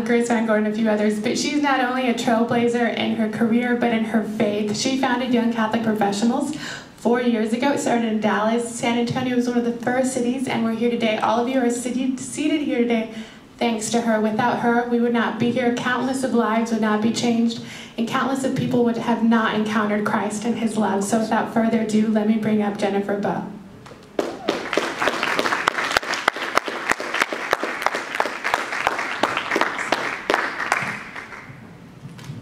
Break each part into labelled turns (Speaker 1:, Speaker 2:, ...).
Speaker 1: Grace Van Gordon, and a few others, but she's not only a trailblazer in her career, but in her faith. She founded Young Catholic Professionals 4 years ago. It started in Dallas. San Antonio was one of the first cities, and we're here today. All of you are seated here today thanks to her. Without her, we would not be here. Countless of lives would not be changed, and countless of people would have not encountered Christ and his love. So without further ado, let me bring up Jennifer Baugh.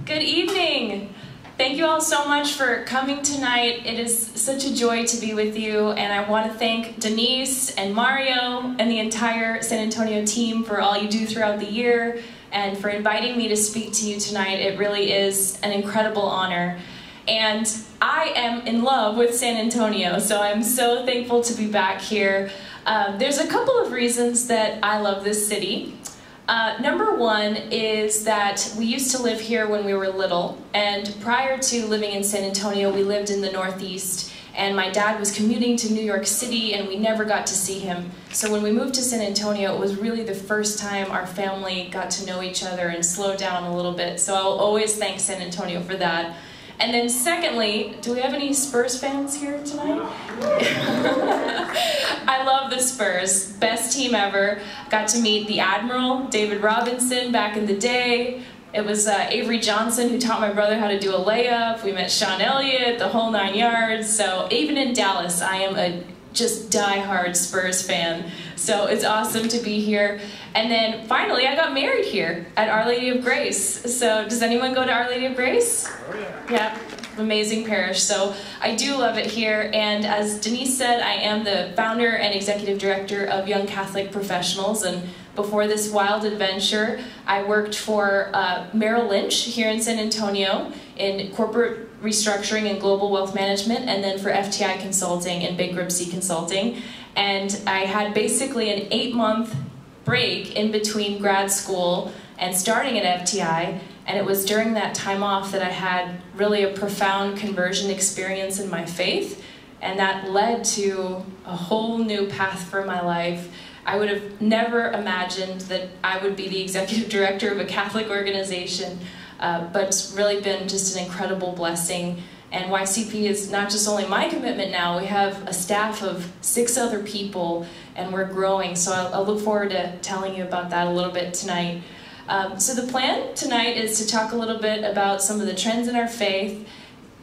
Speaker 2: Good evening. Thank you all so much for coming tonight. It is such a joy to be with you, and I want to thank Denise and Mario and the entire San Antonio team for all you do throughout the year and for inviting me to speak to you tonight. It really is an incredible honor. And I am in love with San Antonio, so I'm so thankful to be back here. There's a couple of reasons that I love this city. Number one is that we used to live here when we were little, and prior to living in San Antonio, we lived in the Northeast, and my dad was commuting to New York City, and we never got to see him. So when we moved to San Antonio, it was really the first time our family got to know each other and slow down a little bit, so I'll always thank San Antonio for that. And then secondly, do we have any Spurs fans here tonight? I love the Spurs. Best team ever. Got to meet the Admiral, David Robinson, back in the day. It was Avery Johnson who taught my brother how to do a layup. We met Sean Elliott, the whole 9 yards. So even in Dallas, I am a just die-hard Spurs fan. So it's awesome to be here. And then finally, I got married here at Our Lady of Grace. So does anyone go to Our Lady of Grace? Oh, yeah. Amazing parish. So I do love it here. And as Denise said, I am the founder and executive director of Young Catholic Professionals. And before this wild adventure, I worked for Merrill Lynch here in San Antonio in Corporate Restructuring and Global Wealth Management, and then for FTI Consulting and Bankruptcy Consulting. And I had basically an 8-month break in between grad school and starting at FTI, and it was during that time off that I had really a profound conversion experience in my faith, and that led to a whole new path for my life. I would have never imagined that I would be the executive director of a Catholic organization, but it's really been just an incredible blessing. And YCP is not just only my commitment now, we have a staff of 6 other people, and we're growing, so I'll look forward to telling you about that a little bit tonight. So the plan tonight is to talk a little bit about some of the trends in our faith,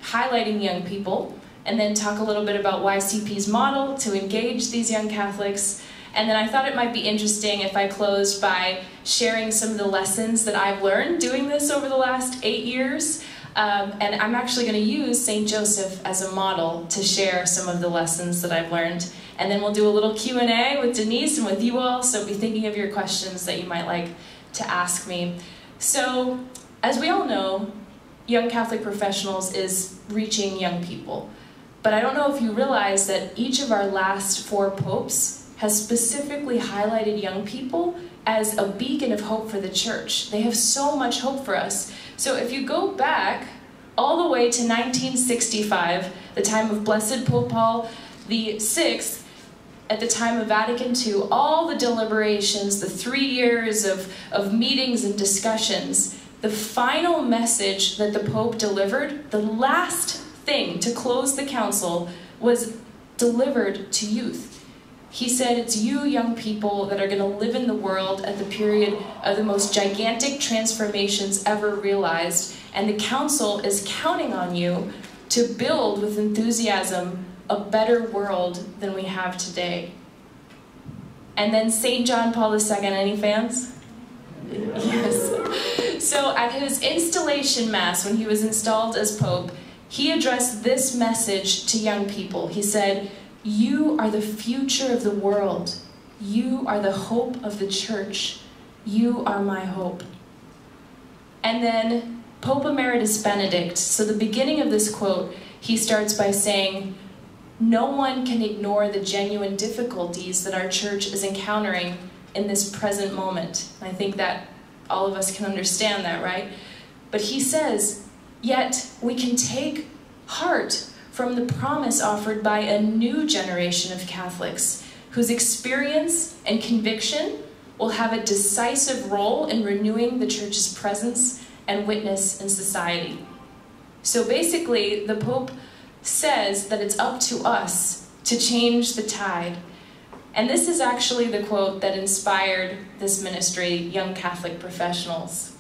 Speaker 2: highlighting young people, and then talk a little bit about YCP's model to engage these young Catholics. And then I thought it might be interesting if I closed by sharing some of the lessons that I've learned doing this over the last 8 years. And I'm actually going to use St. Joseph as a model to share some of the lessons that I've learned. And then we'll do a little Q&A with Denise and with you all, so be thinking of your questions that you might like to ask me. So, as we all know, Young Catholic Professionals is reaching young people. But I don't know if you realize that each of our last 4 popes has specifically highlighted young people as a beacon of hope for the church. They have so much hope for us. So if you go back all the way to 1965, the time of Blessed Pope Paul VI, at the time of Vatican II, all the deliberations, the 3 years of meetings and discussions, the final message that the Pope delivered, the last thing to close the council, was delivered to youth. He said, it's you young people that are going to live in the world at the period of the most gigantic transformations ever realized, and the council is counting on you to build with enthusiasm a better world than we have today. And then St. John Paul II, any fans? Yes. So at his installation mass, when he was installed as Pope, he addressed this message to young people. He said, you are the future of the world. You are the hope of the church. You are my hope. And then Pope Emeritus Benedict, so the beginning of this quote, he starts by saying, no one can ignore the genuine difficulties that our church is encountering in this present moment. I think that all of us can understand that, right? But he says, yet we can take heart from the promise offered by a new generation of Catholics whose experience and conviction will have a decisive role in renewing the church's presence and witness in society. So basically, the Pope says that it's up to us to change the tide. And this is actually the quote that inspired this ministry, Young Catholic Professionals.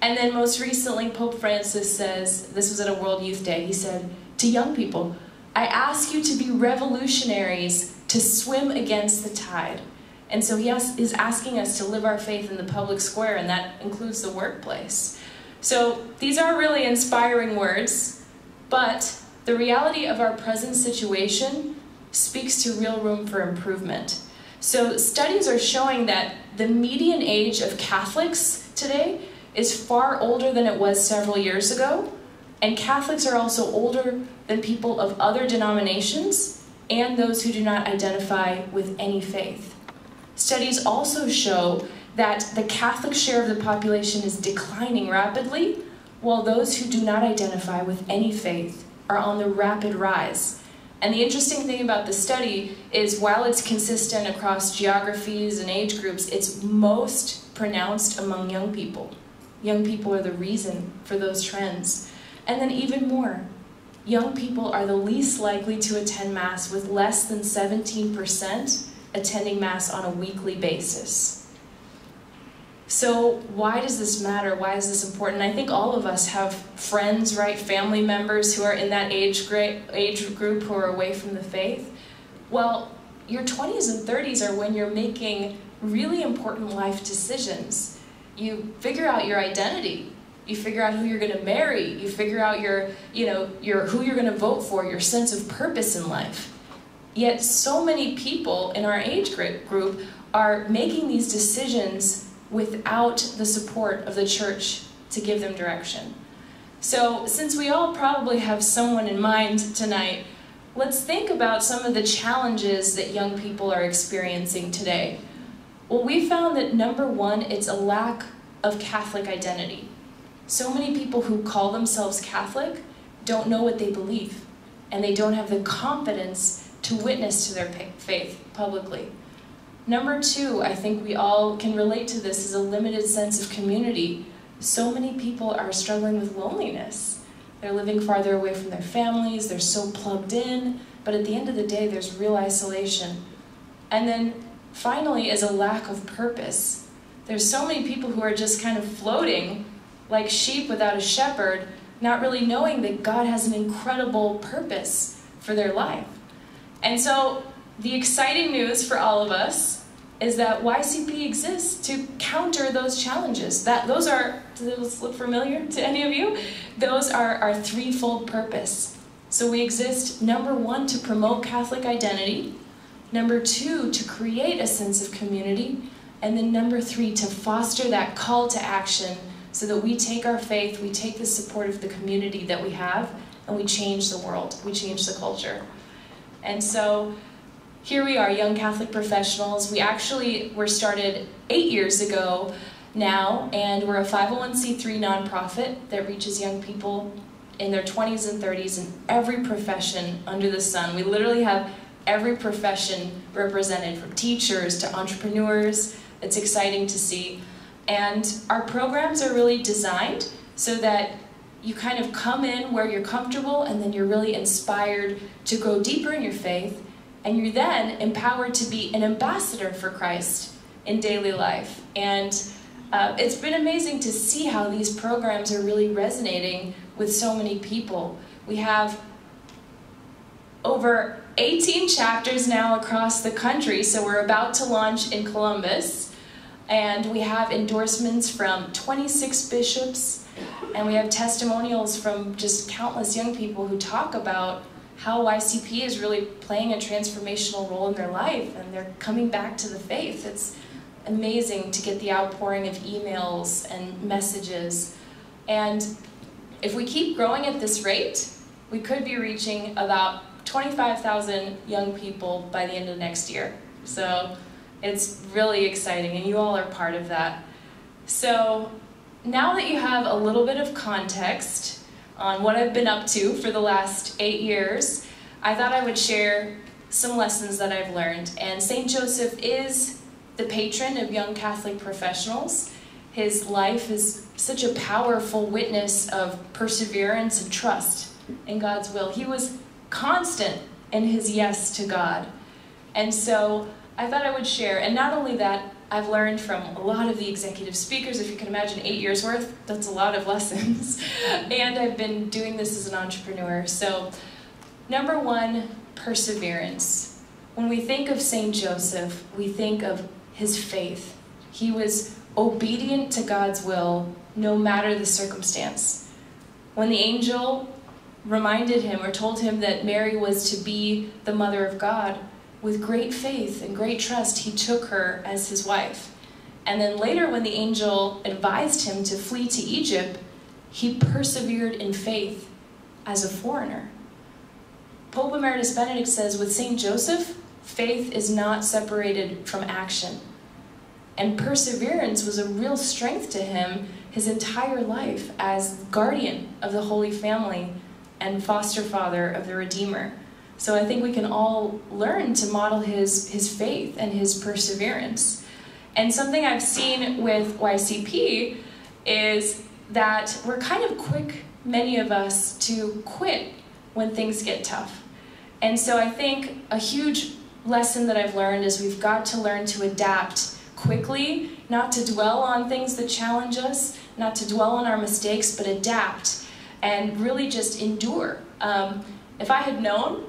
Speaker 2: And then most recently, Pope Francis says, this was at a World Youth Day, he said, to young people, I ask you to be revolutionaries, to swim against the tide. And so he is asking us to live our faith in the public square, and that includes the workplace. So these are really inspiring words, but the reality of our present situation speaks to real room for improvement. So studies are showing that the median age of Catholics today is far older than it was several years ago, and Catholics are also older than people of other denominations and those who do not identify with any faith. Studies also show that the Catholic share of the population is declining rapidly, while those who do not identify with any faith are on the rapid rise. And the interesting thing about the study is while it's consistent across geographies and age groups, it's most pronounced among young people. Young people are the reason for those trends. And then even more, young people are the least likely to attend Mass, with less than 17% attending Mass on a weekly basis. So why does this matter? Why is this important? I think all of us have friends, right, family members who are in that age group who are away from the faith. Well, your 20s and 30s are when you're making really important life decisions. You figure out your identity. You figure out who you're going to marry. You figure out who you're going to vote for, your sense of purpose in life. Yet so many people in our age group are making these decisions without the support of the church to give them direction. So since we all probably have someone in mind tonight, let's think about some of the challenges that young people are experiencing today. Well, we found that number one, it's a lack of Catholic identity. So many people who call themselves Catholic don't know what they believe, and they don't have the confidence to witness to their faith publicly. Number two, I think we all can relate to this, is a limited sense of community. So many people are struggling with loneliness. They're living farther away from their families, they're so plugged in, but at the end of the day, there's real isolation. And then finally is a lack of purpose. There's so many people who are just kind of floating like sheep without a shepherd, not really knowing that God has an incredible purpose for their life. And so the exciting news for all of us is that YCP exists to counter those challenges. Those look familiar to any of you? Those are our threefold purpose. So we exist, number one, to promote Catholic identity, number two, to create a sense of community, and then number three, to foster that call to action so that we take our faith, we take the support of the community that we have, and we change the world, we change the culture. And so here we are, Young Catholic Professionals. We actually were started 8 years ago now, and we're a 501c3 nonprofit that reaches young people in their 20s and 30s in every profession under the sun. We literally have every profession represented, from teachers to entrepreneurs. It's exciting to see. And our programs are really designed so that you kind of come in where you're comfortable, and then you're really inspired to go deeper in your faith, and you're then empowered to be an ambassador for Christ in daily life. And it's been amazing to see how these programs are really resonating with so many people. We have over 18 chapters now across the country, so we're about to launch in Columbus. And we have endorsements from 26 bishops, and we have testimonials from just countless young people who talk about how YCP is really playing a transformational role in their life, and they're coming back to the faith. It's amazing to get the outpouring of emails and messages. And if we keep growing at this rate, we could be reaching about 25,000 young people by the end of next year. So it's really exciting, and you all are part of that. So now that you have a little bit of context on what I've been up to for the last 8 years, I thought I would share some lessons that I've learned. And St. Joseph is the patron of young Catholic professionals. His life is such a powerful witness of perseverance and trust in God's will. He was constant in his yes to God. And so I thought I would share, and not only that, I've learned from a lot of the executive speakers. If you can imagine 8 years worth, that's a lot of lessons. And I've been doing this as an entrepreneur. So, number one, perseverance. When we think of St. Joseph, we think of his faith. He was obedient to God's will, no matter the circumstance. When the angel reminded him or told him that Mary was to be the mother of God, with great faith and great trust, he took her as his wife. And then later, when the angel advised him to flee to Egypt, he persevered in faith as a foreigner. Pope Emeritus Benedict says, with St. Joseph, faith is not separated from action. And perseverance was a real strength to him his entire life as guardian of the Holy Family and foster father of the Redeemer. So I think we can all learn to model his faith and his perseverance. And something I've seen with YCP is that we're kind of quick, many of us, to quit when things get tough. And so I think a huge lesson that I've learned is we've got to learn to adapt quickly, not to dwell on things that challenge us, not to dwell on our mistakes, but adapt and really just endure. If I had known,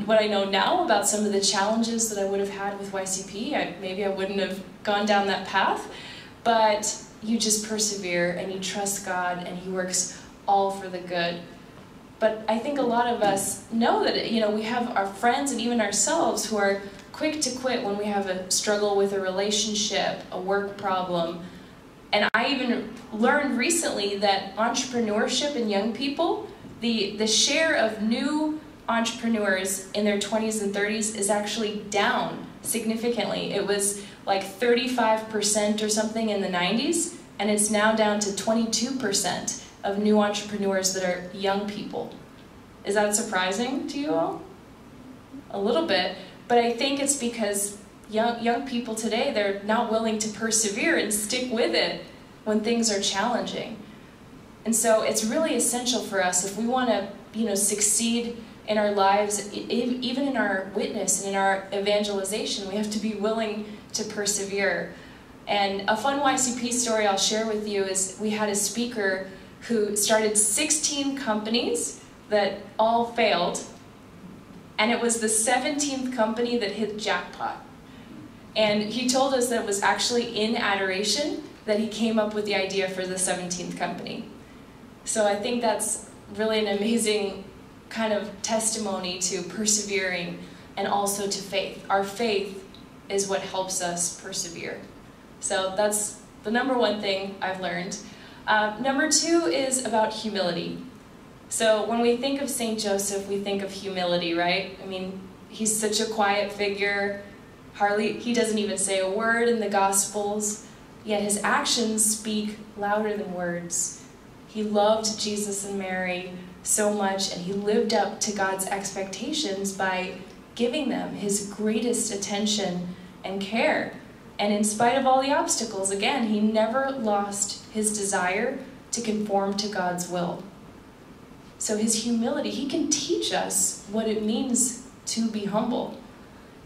Speaker 2: what I know now about some of the challenges that I would have had with YCP, maybe I wouldn't have gone down that path, but you just persevere and you trust God and he works all for the good. But I think a lot of us know that, we have our friends and even ourselves who are quick to quit when we have a struggle with a relationship, a work problem. And I even learned recently that entrepreneurship in young people, the share of new entrepreneurs in their 20s and 30s is actually down significantly. It was like 35% or something in the 90s, and it's now down to 22% of new entrepreneurs that are young people. Is that surprising to you all? A little bit, but I think it's because young people today, they're not willing to persevere and stick with it when things are challenging. And so it's really essential for us if we want to, succeed in our lives, even in our witness and in our evangelization, we have to be willing to persevere. And a fun YCP story I'll share with you is we had a speaker who started 16 companies that all failed, and it was the 17th company that hit jackpot. And he told us that it was actually in adoration that he came up with the idea for the 17th company. So I think that's really an amazing kind of testimony to persevering and also to faith. Our faith is what helps us persevere. So that's the number one thing I've learned. Number two is about humility. So when we think of St. Joseph, we think of humility, right? I mean, he's such a quiet figure. He doesn't even say a word in the Gospels, yet his actions speak louder than words. He loved Jesus and Mary so much, and he lived up to God's expectations by giving them his greatest attention and care. And in spite of all the obstacles, again, he never lost his desire to conform to God's will. So his humility, he can teach us what it means to be humble.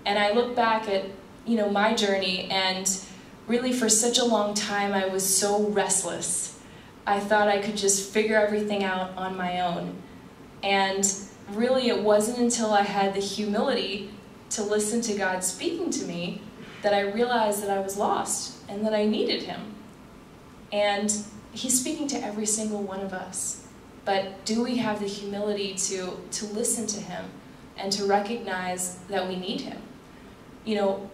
Speaker 2: And I look back at, my journey, and really for such a long time I was so restless. I thought I could just figure everything out on my own. And really it wasn't until I had the humility to listen to God speaking to me that I realized that I was lost and that I needed him. And he's speaking to every single one of us. But do we have the humility to listen to him and to recognize that we need him?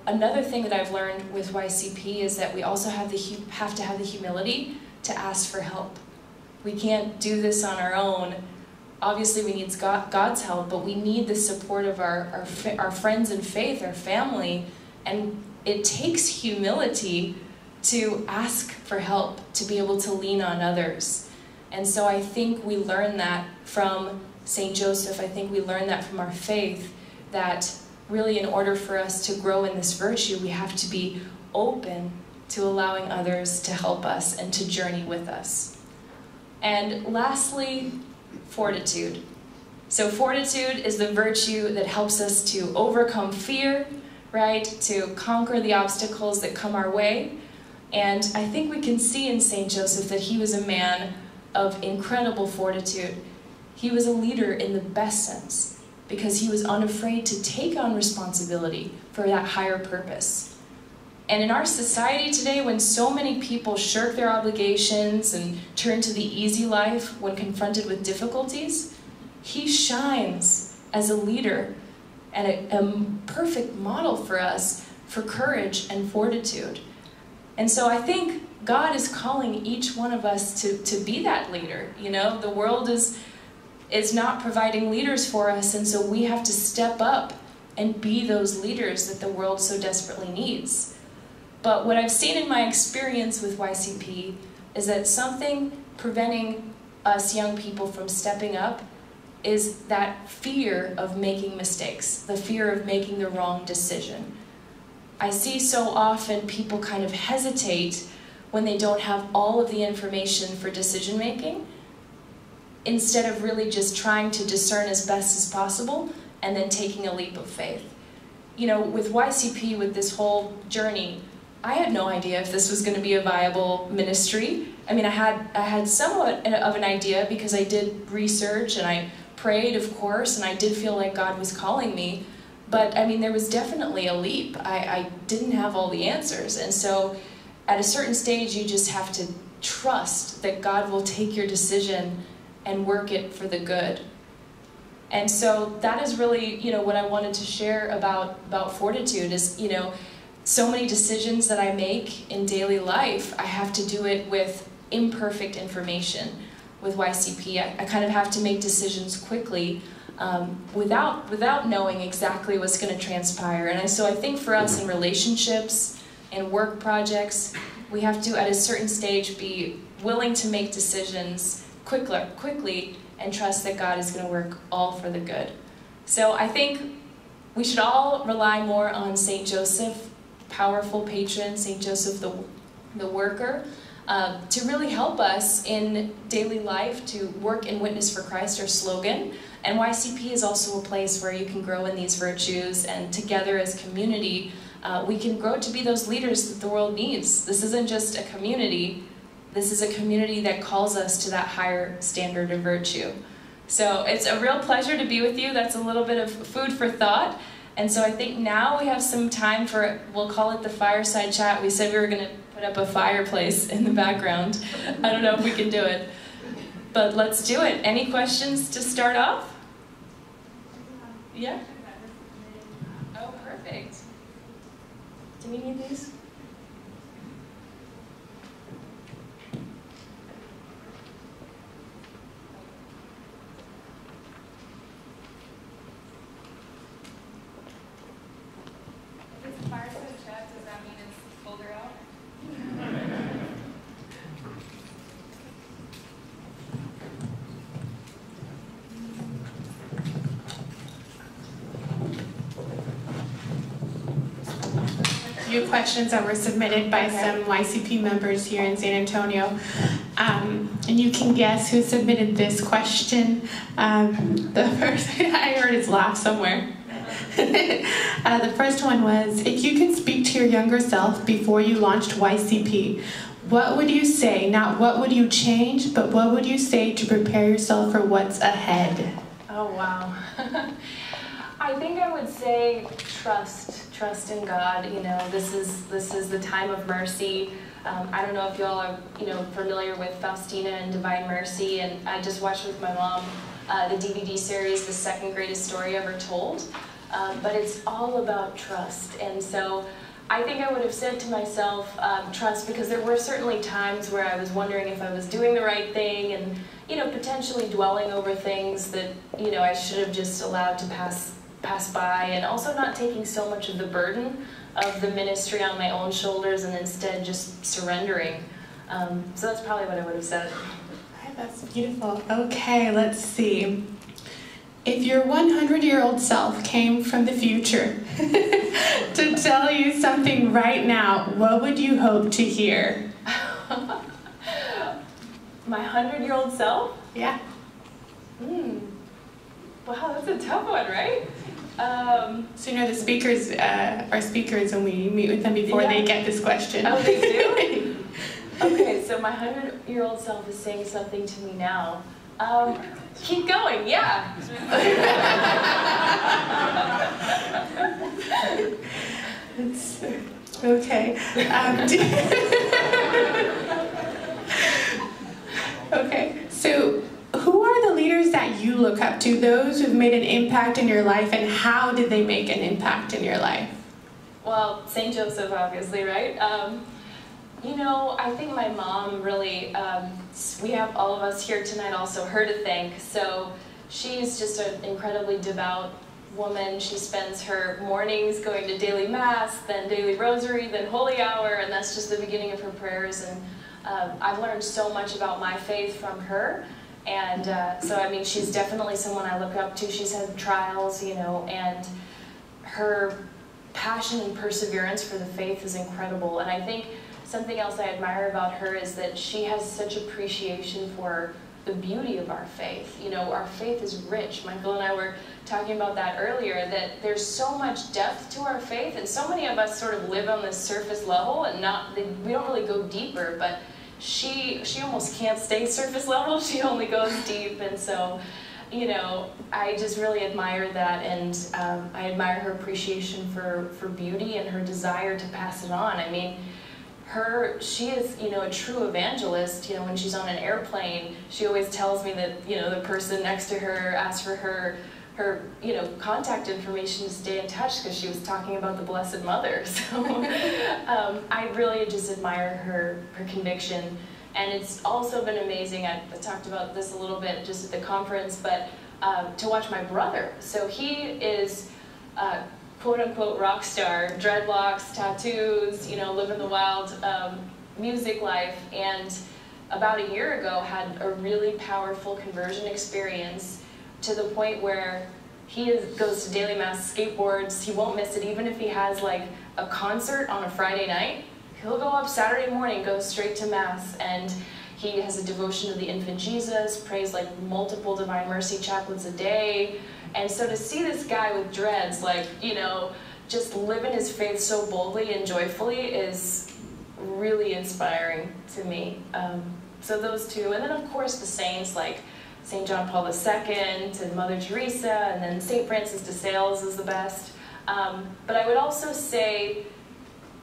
Speaker 2: Another thing that I've learned with YCP is that we also have to have the humility to ask for help. We can't do this on our own. Obviously we need God's help, but we need the support of our friends in faith, our family, and it takes humility to ask for help, to be able to lean on others. And so I think we learn that from St. Joseph. I think we learn that from our faith, that really, in order for us to grow in this virtue, we have to be open to allowing others to help us and to journey with us. And lastly, fortitude. So fortitude is the virtue that helps us to overcome fear, right? To conquer the obstacles that come our way. And I think we can see in St. Joseph that he was a man of incredible fortitude. He was a leader in the best sense, because he was unafraid to take on responsibility for that higher purpose. And in our society today, when so many people shirk their obligations and turn to the easy life when confronted with difficulties, he shines as a leader and a perfect model for us for courage and fortitude. And so I think God is calling each one of us to be that leader. You know, the world is not providing leaders for us, and so we have to step up and be those leaders that the world so desperately needs. But what I've seen in my experience with YCP is that something preventing us young people from stepping up is that fear of making mistakes, the fear of making the wrong decision. I see so often people kind of hesitate when they don't have all of the information for decision making, instead of really just trying to discern as best as possible and then taking a leap of faith. You know, with YCP, with this whole journey, I had no idea if this was going to be a viable ministry. I mean, I had somewhat of an idea because I did research and I prayed, of course, and I did feel like God was calling me. But I mean, there was definitely a leap. I didn't have all the answers. And so at a certain stage, you just have to trust that God will take your decision and work it for the good. And so that is really, you know, what I wanted to share about fortitude is, you know, so many decisions that I make in daily life, I have to do it with imperfect information. With YCP, I kind of have to make decisions quickly without knowing exactly what's going to transpire. And so I think for us in relationships and work projects, we have to, at a certain stage, be willing to make decisions quickly and trust that God is going to work all for the good. So I think we should all rely more on St. Joseph, powerful patron, St. Joseph the worker, to really help us in daily life to work and witness for Christ, our slogan. And YCP is also a place where you can grow in these virtues, and together as community, we can grow to be those leaders that the world needs. This isn't just a community, this is a community that calls us to that higher standard of virtue. So it's a real pleasure to be with you. That's a little bit of food for thought. And so I think now we have some time for, we'll call it the fireside chat. We said we were going to put up a fireplace in the background. I don't know if we can do it, but let's do it. Any questions to start off? Yeah? Oh, perfect. Do we need these?
Speaker 1: Questions that were submitted by some YCP members here in San Antonio. And you can guess who submitted this question. The first, I heard his laugh somewhere. The first one was, if you could speak to your younger self before you launched YCP, what would you say? Not what would you change, but what would you say to prepare yourself for what's ahead?
Speaker 2: Oh, wow. I think I would say trust in God. You know, this is the time of mercy. I don't know if y'all are, familiar with Faustina and Divine Mercy, and I just watched with my mom the DVD series, The Second Greatest Story Ever Told. But it's all about trust, and so I think I would have said to myself, trust, because there were certainly times where I was wondering if I was doing the right thing, and potentially dwelling over things that I should have just allowed to pass by, and also not taking so much of the burden of the ministry on my own shoulders, and instead just surrendering. So that's probably what I would have said.
Speaker 1: That's beautiful. Okay, let's see. If your 100-year-old self came from the future to tell you something right now, what would you hope to hear?
Speaker 2: My 100-year-old self?
Speaker 1: Yeah.
Speaker 2: Wow, that's a tough one, right?
Speaker 1: So you know the speakers are speakers when we meet with them before they get this question.
Speaker 2: Oh, they do? Okay, so my 100-year-old self is saying something to me now. Keep going, yeah.
Speaker 1: Okay. Okay, so who are the leaders that you look up to, those who've made an impact in your life, and how did they make an impact in your life?
Speaker 2: Well, St. Joseph, obviously, right? You know, I think my mom really, we have all of us here tonight also her to thank. So she's just an incredibly devout woman. She spends her mornings going to daily mass, then daily rosary, then holy hour, and that's just the beginning of her prayers. And I've learned so much about my faith from her. And so, I mean, she's definitely someone I look up to. She's had trials, you know, and her passion and perseverance for the faith is incredible. And I think something else I admire about her is that she has such appreciation for the beauty of our faith. You know, our faith is rich. Michael and I were talking about that earlier, that there's so much depth to our faith, and so many of us sort of live on this surface level and we don't really go deeper, but she almost can't stay surface level. She only goes deep. And so, you know, I just really admire that, and I admire her appreciation for beauty and her desire to pass it on. I mean, she is, you know, a true evangelist. You know, when she's on an airplane, she always tells me that, you know, the person next to her asked for her, you know, contact information to stay in touch because she was talking about the Blessed Mother. So I really just admire her conviction. And it's also been amazing, I talked about this a little bit just at the conference, but to watch my brother. So he is quote-unquote rock star, dreadlocks, tattoos, you know, living the wild music life, and about a year ago had a really powerful conversion experience to the point where he goes to daily mass, skateboards, he won't miss it even if he has like a concert on a Friday night. He'll go up Saturday morning, go straight to mass, and he has a devotion to the infant Jesus, prays like multiple Divine Mercy chaplets a day. And so to see this guy with dreads, like, you know, just living his faith so boldly and joyfully is really inspiring to me. So those two, and then of course the saints like St. John Paul II and Mother Teresa, and then St. Francis de Sales is the best. But I would also say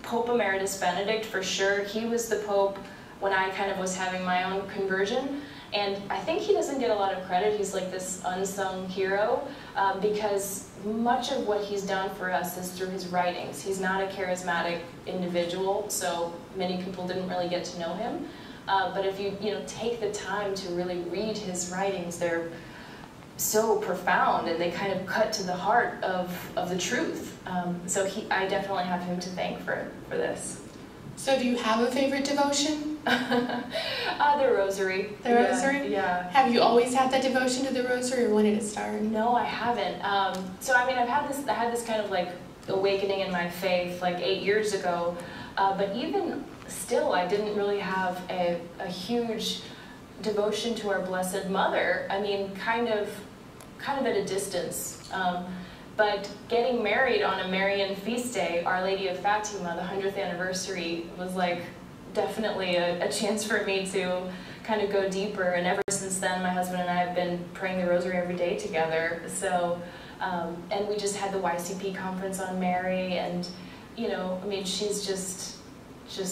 Speaker 2: Pope Emeritus Benedict, for sure. He was the Pope when I kind of was having my own conversion. And I think he doesn't get a lot of credit. He's like this unsung hero because much of what he's done for us is through his writings. He's not a charismatic individual, so many people didn't really get to know him. But if you take the time to really read his writings, they're so profound and they kind of cut to the heart of the truth. So I definitely have him to thank for this.
Speaker 1: So do you have a favorite devotion?
Speaker 2: The Rosary.
Speaker 1: The Rosary?
Speaker 2: Yeah.
Speaker 1: Have you always had that devotion to the Rosary, or when did it start?
Speaker 2: No, I haven't. So I mean, I had this kind of like awakening in my faith like 8 years ago, but even still, I didn't really have a huge devotion to our Blessed Mother. I mean, kind of at a distance. But getting married on a Marian feast day, Our Lady of Fatima, the 100th anniversary, was like definitely a chance for me to kind of go deeper. And ever since then, my husband and I have been praying the Rosary every day together. So, and we just had the YCP conference on Mary, and you know, I mean, she's just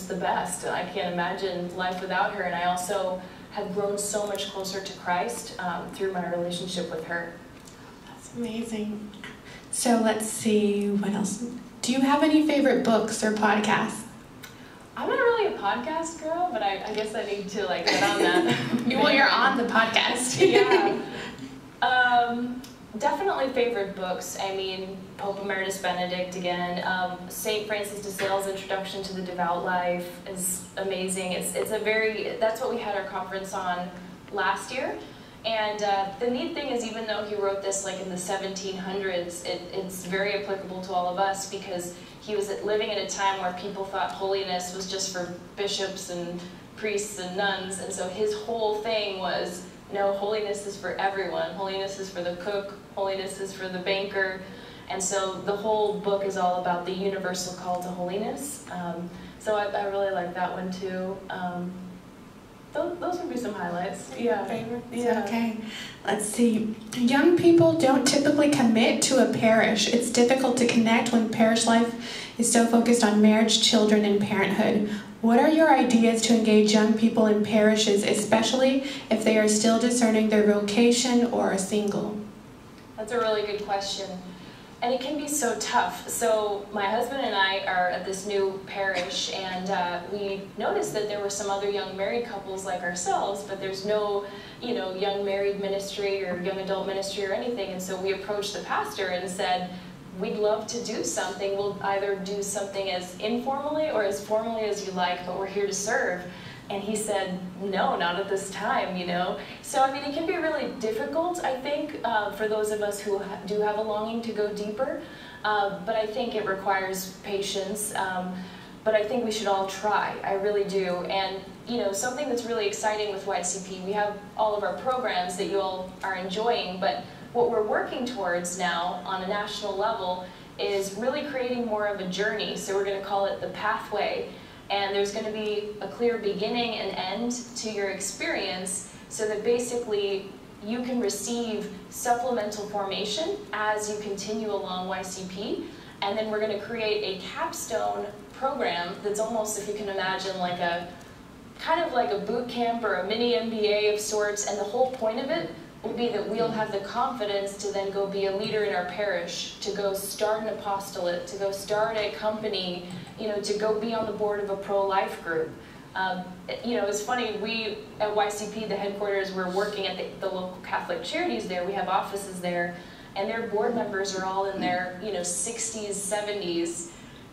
Speaker 2: the best. I can't imagine life without her. And I also have grown so much closer to Christ through my relationship with her.
Speaker 1: That's amazing. So let's see, what else? Do you have any favorite books or podcasts?
Speaker 2: I'm not really a podcast girl, but I guess I need to like get on that.
Speaker 1: Well, you're on the podcast.
Speaker 2: Yeah. Definitely favorite books. I mean, Pope Emeritus Benedict again. St. Francis de Sales' Introduction to the Devout Life is amazing. That's what we had our conference on last year. And the neat thing is, even though he wrote this like in the 1700s, it's very applicable to all of us, because he was living at a time where people thought holiness was just for bishops and priests and nuns, and so his whole thing was, no, holiness is for everyone. Holiness is for the cook, holiness is for the banker, and so the whole book is all about the universal call to holiness. So I really like that one too. Those would be some highlights. Yeah.
Speaker 1: Favorites?
Speaker 2: Yeah.
Speaker 1: Okay. Let's see. Young people don't typically commit to a parish. It's difficult to connect when parish life is so focused on marriage, children, and parenthood. What are your ideas to engage young people in parishes, especially if they are still discerning their vocation or are single?
Speaker 2: That's a really good question. And it can be so tough. So my husband and I are at this new parish, and we noticed that there were some other young married couples like ourselves, but there's no, young married ministry or young adult ministry or anything. And so we approached the pastor and said, we'd love to do something. We'll either do something as informally or as formally as you like, but we're here to serve. And he said, no, not at this time, So, I mean, it can be really difficult, I think, for those of us who do have a longing to go deeper. But I think it requires patience. But I think we should all try. I really do. And, something that's really exciting with YCP, we have all of our programs that you all are enjoying, but what we're working towards now on a national level is really creating more of a journey. So we're going to call it the pathway. And there's going to be a clear beginning and end to your experience, so that basically you can receive supplemental formation as you continue along YCP. And then we're going to create a capstone program that's almost, if you can imagine, like a kind of like a boot camp or a mini MBA of sorts. And the whole point of it will be that we'll have the confidence to then go be a leader in our parish, to go start an apostolate, to go start a company, to go be on the board of a pro-life group. It's funny, we at YCP, the headquarters, we're working at the local Catholic charities there. We have offices there, and their board members are all in their 60s, 70s.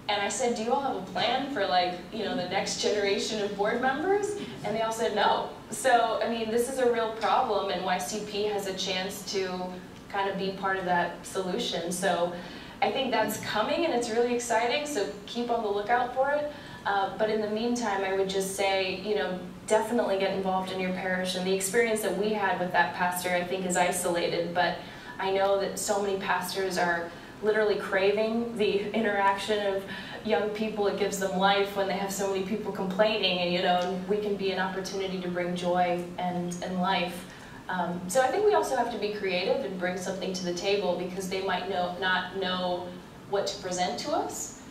Speaker 2: And I said, do you all have a plan for the next generation of board members? And they all said no. So, I mean, this is a real problem, and YCP has a chance to kind of be part of that solution. So I think that's coming, and it's really exciting, so keep on the lookout for it. But in the meantime, I would just say, definitely get involved in your parish. And the experience that we had with that pastor, I think, is isolated, but I know that so many pastors are literally craving the interaction of young people. It gives them life when they have so many people complaining, and we can be an opportunity to bring joy and life. So I think we also have to be creative and bring something to the table, because they might not know what to present to us.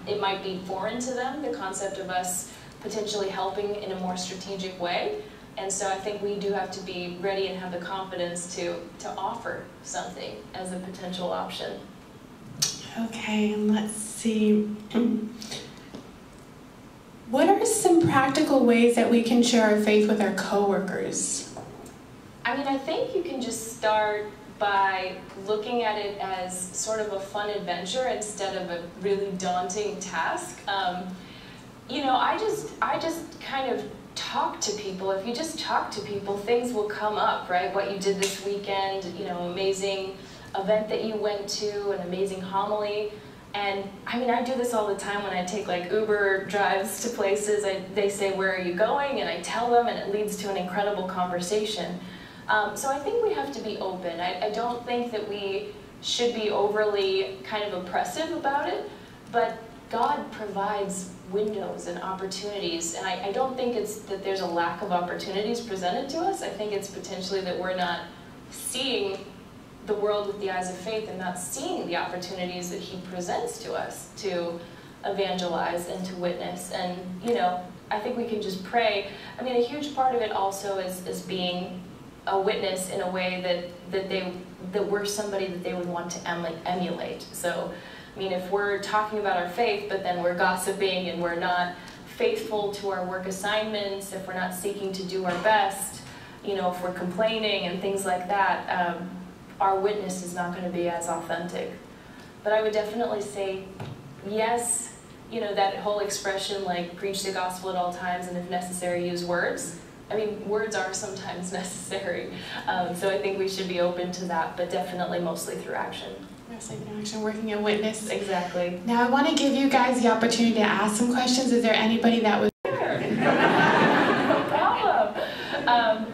Speaker 2: It might be foreign to them, the concept of us potentially helping in a more strategic way. And so I think we do have to be ready and have the confidence to offer something as a potential option.
Speaker 1: Okay, let's see. What are some practical ways that we can share our faith with our coworkers?
Speaker 2: I mean, I think you can just start by looking at it as sort of a fun adventure instead of a really daunting task. I just kind of talk to people. If you just talk to people, things will come up, right? What you did this weekend, amazing event that you went to, an amazing homily. And I mean, I do this all the time when I take Uber drives to places. They say, where are you going? And I tell them, and it leads to an incredible conversation. So I think we have to be open. I don't think that we should be overly kind of oppressive about it, but God provides windows and opportunities, and I don't think it's that there's a lack of opportunities presented to us. I think it's potentially that we're not seeing the world with the eyes of faith and not seeing the opportunities that He presents to us to evangelize and to witness. And I think we can just pray. I mean, a huge part of it also is being a witness in a way that we're somebody that they would want to emulate. So, I mean, if we're talking about our faith, but then we're gossiping and we're not faithful to our work assignments, if we're not seeking to do our best, if we're complaining and things like that, our witness is not going to be as authentic. But I would definitely say, yes, that whole expression, preach the gospel at all times and if necessary use words. I mean, words are sometimes necessary, so I think we should be open to that, but definitely mostly through action.
Speaker 1: Mostly through action, working a witness.
Speaker 2: Exactly.
Speaker 1: Now I want to give you guys the opportunity to ask some questions. Is there anybody that would?
Speaker 2: Sure. No problem.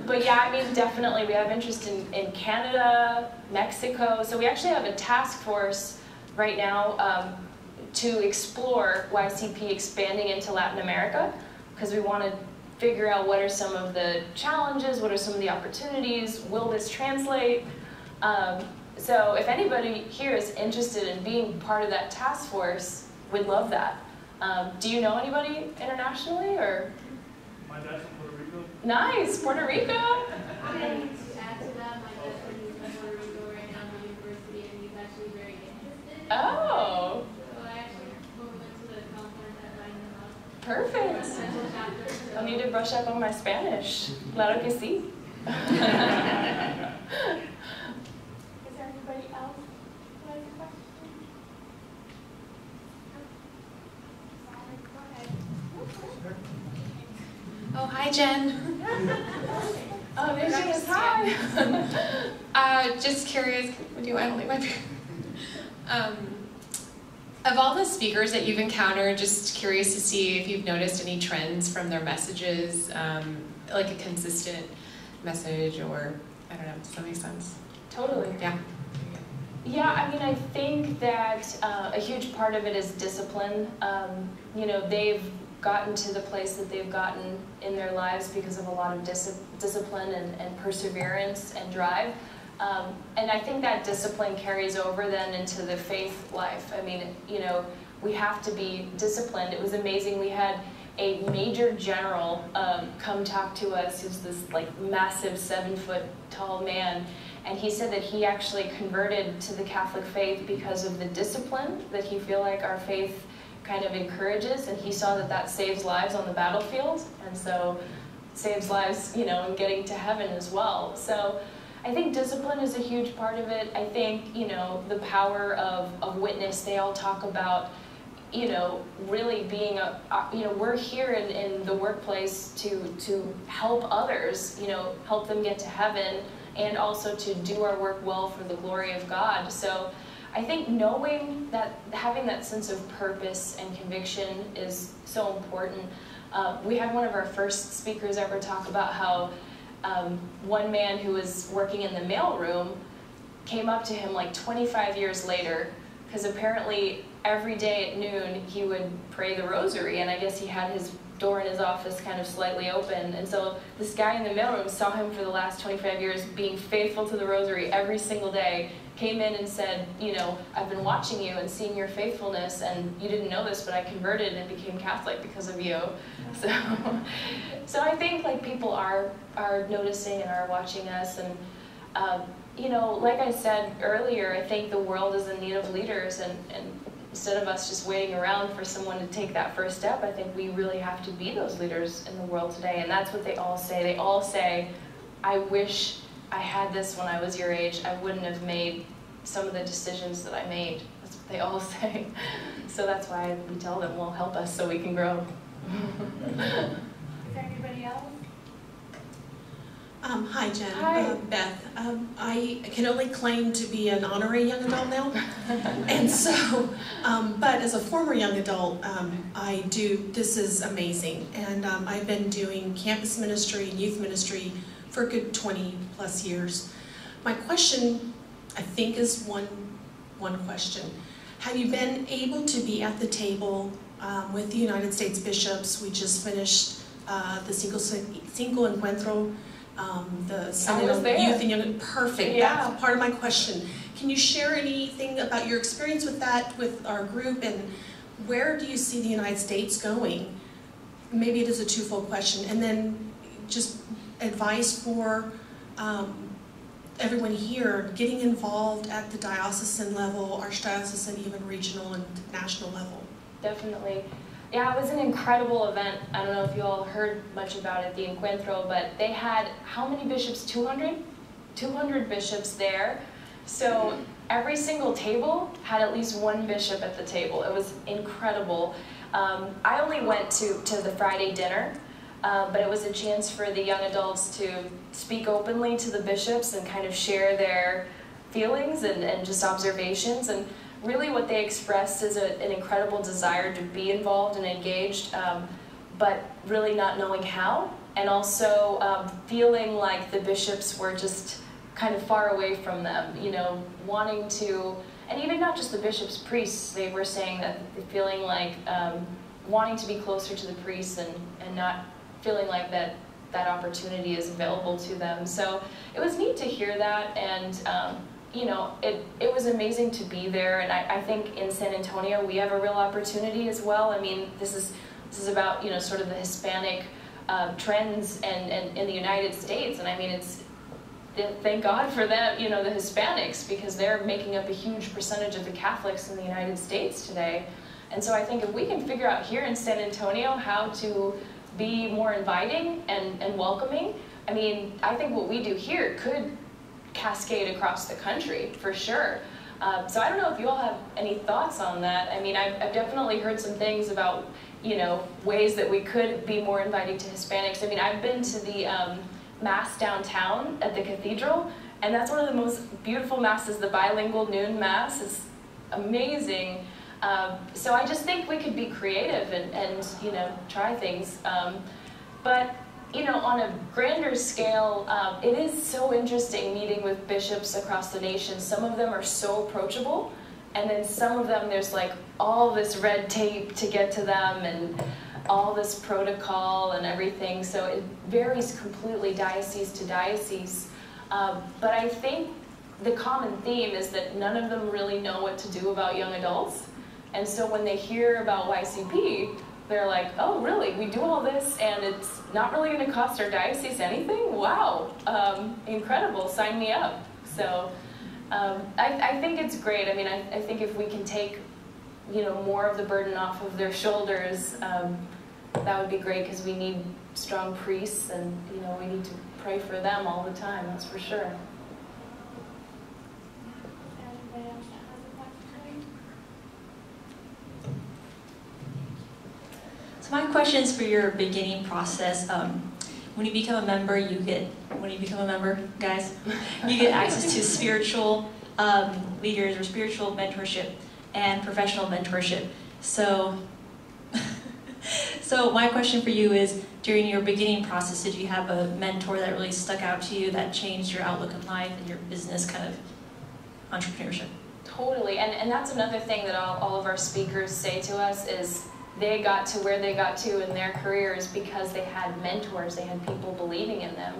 Speaker 2: But yeah, I mean, definitely we have interest in Canada, Mexico, so we actually have a task force right now to explore YCP expanding into Latin America, because we want to figure out what are some of the challenges, what are some of the opportunities, will this translate? So if anybody here is interested in being part of that task force, we'd love that. Do you know anybody internationally, or?
Speaker 3: My dad's from Puerto Rico.
Speaker 2: Nice, Puerto Rico.
Speaker 4: And to add to that, my dad's in Puerto Rico right now at the university, and he's actually very interested.
Speaker 2: Oh.
Speaker 4: So I actually went to the conference that lined him up.
Speaker 2: Perfect.
Speaker 4: Special chapter, so.
Speaker 2: I need to brush up on my Spanish. Claro que sí. Is there anybody else who has a question? Sorry, go ahead.
Speaker 5: Oh, hi, Jen.
Speaker 2: Oh, there she is. Hi.
Speaker 5: Just curious, do I only might be? Of all the speakers that you've encountered, just curious to see if you've noticed any trends from their messages, like a consistent message, or I don't know, does that make sense?
Speaker 2: Totally.
Speaker 5: Yeah.
Speaker 2: Yeah, I mean, I think that a huge part of it is discipline. You know, they've gotten to the place that they've gotten in their lives because of a lot of discipline and perseverance and drive. And I think that discipline carries over then into the faith life. I mean, you know, we have to be disciplined. It was amazing. We had a major general come talk to us. Who's this like massive 7-foot tall man. And he said that he actually converted to the Catholic faith because of the discipline that he feel like our faith kind of encourages, and he saw that that saves lives on the battlefield, and so saves lives, you know, in getting to heaven as well. So I think discipline is a huge part of it. I think, you know, the power of witness, they all talk about, you know, really being you know, we're here in the workplace to help others, you know, help them get to heaven, and also to do our work well for the glory of God. So I think knowing that, having that sense of purpose and conviction is so important. We had one of our first speakers ever talk about how one man who was working in the mailroom came up to him like 25 years later, because apparently every day at noon he would pray the rosary, and I guess he had his door in his office kind of slightly open, and so this guy in the mailroom saw him for the last 25 years being faithful to the rosary every single day, came in and said, you know, I've been watching you and seeing your faithfulness, and you didn't know this, but I converted and became Catholic because of you. So I think like people are noticing and are watching us, and you know, like I said earlier, I think the world is in need of leaders, and instead of us just waiting around for someone to take that first step, I think we really have to be those leaders in the world today, and that's what they all say. They all say, I wish I had this when I was your age. I wouldn't have made some of the decisions that I made. That's what they all say. So that's why we tell them, well, help us so we can grow. Is there anybody else?
Speaker 6: Hi, Jen.
Speaker 2: Hi.
Speaker 6: Beth. I can only claim to be an honorary young adult now. And so, but as a former young adult, this is amazing. And I've been doing campus ministry and youth ministry for a good 20 plus years. My question, I think, is one question. Have you been able to be at the table with the United States bishops? We just finished the Cinco Encuentro, the Synod of Youth and Young. Perfect.
Speaker 2: Yeah.
Speaker 6: That's part of my question. Can you share anything about your experience with that, with our group, and where do you see the United States going? Maybe it is a twofold question, and then just advice for everyone here getting involved at the diocesan level, archdiocesan, even regional and national level.
Speaker 2: Definitely. Yeah, it was an incredible event. I don't know if you all heard much about it, the Encuentro, but they had, how many bishops? 200? 200 bishops there. So every single table had at least one bishop at the table. It was incredible. I only went to the Friday dinner, but it was a chance for the young adults to speak openly to the bishops and kind of share their feelings and just observations. And really what they expressed is an incredible desire to be involved and engaged, but really not knowing how, and also feeling like the bishops were just kind of far away from them, you know, wanting to, and even not just the bishops, priests, they were saying that they're feeling like wanting to be closer to the priests and not feeling like that opportunity is available to them. So it was neat to hear that, and you know, it was amazing to be there. And I think in San Antonio we have a real opportunity as well. I mean, this is about, you know, sort of the Hispanic trends and in the United States, and I mean, thank God for them, you know, the Hispanics, because they're making up a huge percentage of the Catholics in the United States today. And so I think if we can figure out here in San Antonio how to be more inviting and welcoming, I mean, I think what we do here could cascade across the country for sure. So I don't know if you all have any thoughts on that. I mean, I've definitely heard some things about, you know, ways that we could be more inviting to Hispanics. I mean, I've been to the Mass downtown at the cathedral, and that's one of the most beautiful masses. The bilingual noon Mass is amazing. So I just think we could be creative and you know, try things. But you know, on a grander scale, it is so interesting meeting with bishops across the nation. Some of them are so approachable, and then some of them there's like all this red tape to get to them and all this protocol and everything. So it varies completely diocese to diocese. But I think the common theme is that none of them really know what to do about young adults. And so when they hear about YCP, they're like, oh really, we do all this and it's not really going to cost our diocese anything? Wow, incredible, sign me up. So I think it's great. I mean, I think if we can take, you know, more of the burden off of their shoulders, that would be great, because we need strong priests, and you know, we need to pray for them all the time, that's for sure.
Speaker 4: Anybody else that has a question?
Speaker 7: So my question is for your beginning process. When you become a member, guys, you get access to spiritual leaders or spiritual mentorship and professional mentorship. So my question for you is, during your beginning process, did you have a mentor that really stuck out to you that changed your outlook on life and your business kind of entrepreneurship?
Speaker 2: Totally, and that's another thing that all of our speakers say to us is they got to where they got to in their careers because they had mentors, they had people believing in them.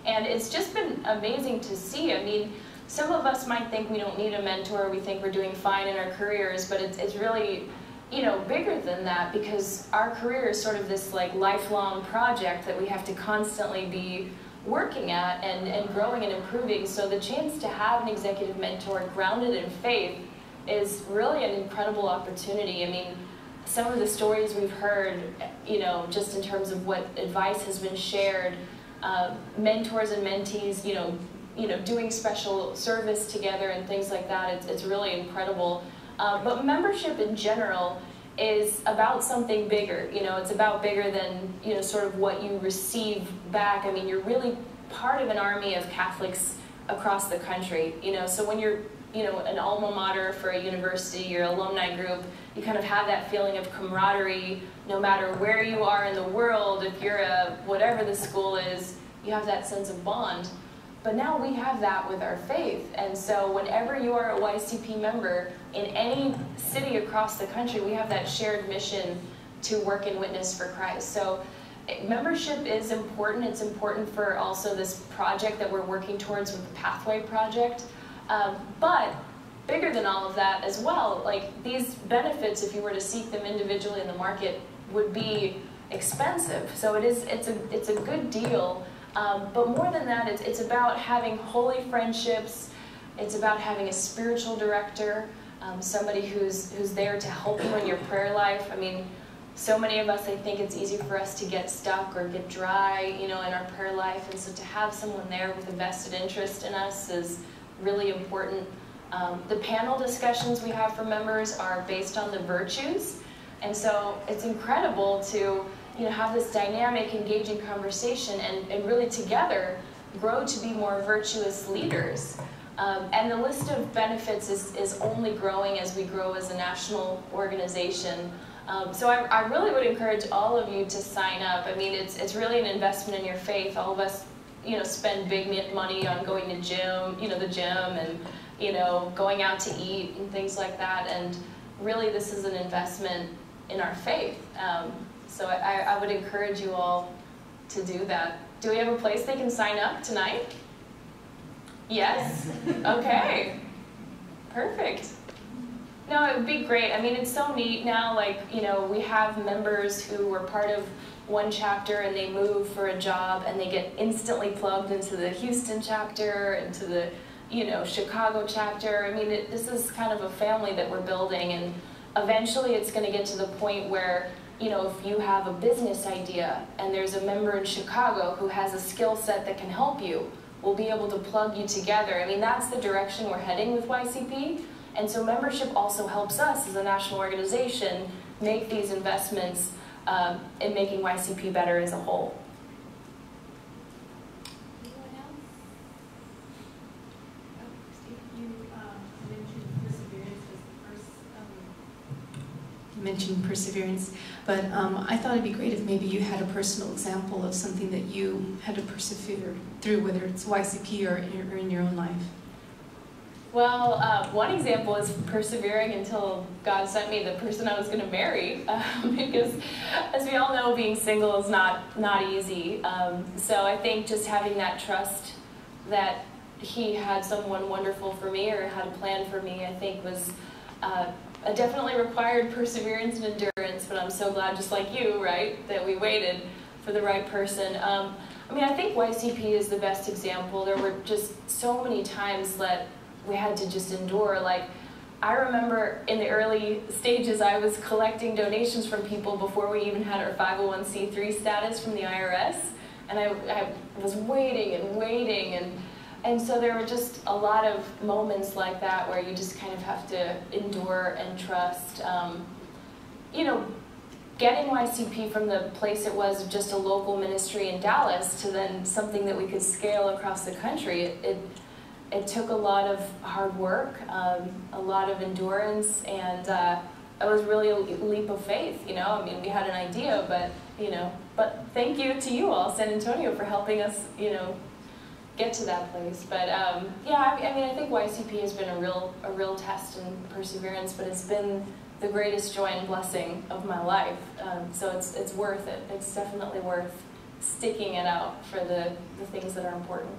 Speaker 2: And it's just been amazing to see. I mean, some of us might think we don't need a mentor, we think we're doing fine in our careers, but it's really, you know, bigger than that, because our career is sort of this like lifelong project that we have to constantly be working at and growing and improving. So the chance to have an executive mentor grounded in faith is really an incredible opportunity. I mean, some of the stories we've heard, you know, just in terms of what advice has been shared, mentors and mentees, you know, doing special service together and things like that, it's really incredible. But membership in general is about something bigger. You know, it's about bigger than, you know, sort of what you receive back. I mean, you're really part of an army of Catholics across the country. You know, so when you're, you know, an alma mater for a university, your alumni group, you kind of have that feeling of camaraderie no matter where you are in the world. If you're a whatever the school is, you have that sense of bond. But now we have that with our faith, and so whenever you are a YCP member in any city across the country, we have that shared mission to work and witness for Christ. So membership is important. It's important for also this project that we're working towards with the Pathway Project. But bigger than all of that as well, like these benefits, if you were to seek them individually in the market, would be expensive. So it's a good deal. But more than that, it's about having holy friendships. It's about having a spiritual director, somebody who's there to help you in your prayer life. I mean, so many of us, I think it's easy for us to get stuck or get dry, you know, in our prayer life. And so to have someone there with a vested interest in us is really important. The panel discussions we have for members are based on the virtues. And so it's incredible to, have this dynamic, engaging conversation and really together grow to be more virtuous leaders. And the list of benefits is only growing as we grow as a national organization. So I really would encourage all of you to sign up. I mean, it's really an investment in your faith. All of us, spend big money on going to the gym and, going out to eat and things like that. And really, this is an investment in our faith. So I would encourage you all to do that. Do we have a place they can sign up tonight? Yes? Okay. Perfect. No, it would be great. I mean, it's so neat now, we have members who were part of one chapter and they move for a job and they get instantly plugged into the Houston chapter, into the, Chicago chapter. I mean, this is kind of a family that we're building, and eventually it's going to get to the point where, if you have a business idea and there's a member in Chicago who has a skill set that can help you, we'll be able to plug you together. I mean, that's the direction we're heading with YCP. And so membership also helps us as a national organization make these investments in making YCP better as a whole.
Speaker 4: Anyone else? Oh, Steve, you mentioned perseverance was the first.
Speaker 8: You mentioned perseverance, but I thought it'd be great if maybe you had a personal example of something that you had to persevere through, whether it's YCP or in your own life.
Speaker 2: Well, one example is persevering until God sent me the person I was going to marry, because as we all know, being single is not easy. So I think just having that trust that He had someone wonderful for me or had a plan for me, I think was definitely required perseverance and endurance, but I'm so glad, just like you, right, that we waited for the right person. I mean, I think YCP is the best example. There were just so many times that we had to just endure. Like, I remember in the early stages, I was collecting donations from people before we even had our 501c3 status from the IRS, and I was waiting and waiting, and so there were just a lot of moments like that where you just kind of have to endure and trust. Getting YCP from the place it was just a local ministry in Dallas to then something that we could scale across the country, it took a lot of hard work, a lot of endurance, and it was really a leap of faith, I mean, we had an idea, but thank you to you all, San Antonio, for helping us, get to that place. But yeah, I mean, I think YCP has been a real test and perseverance, but it's been the greatest joy and blessing of my life. So it's worth it. It's definitely worth sticking it out for the things that are important.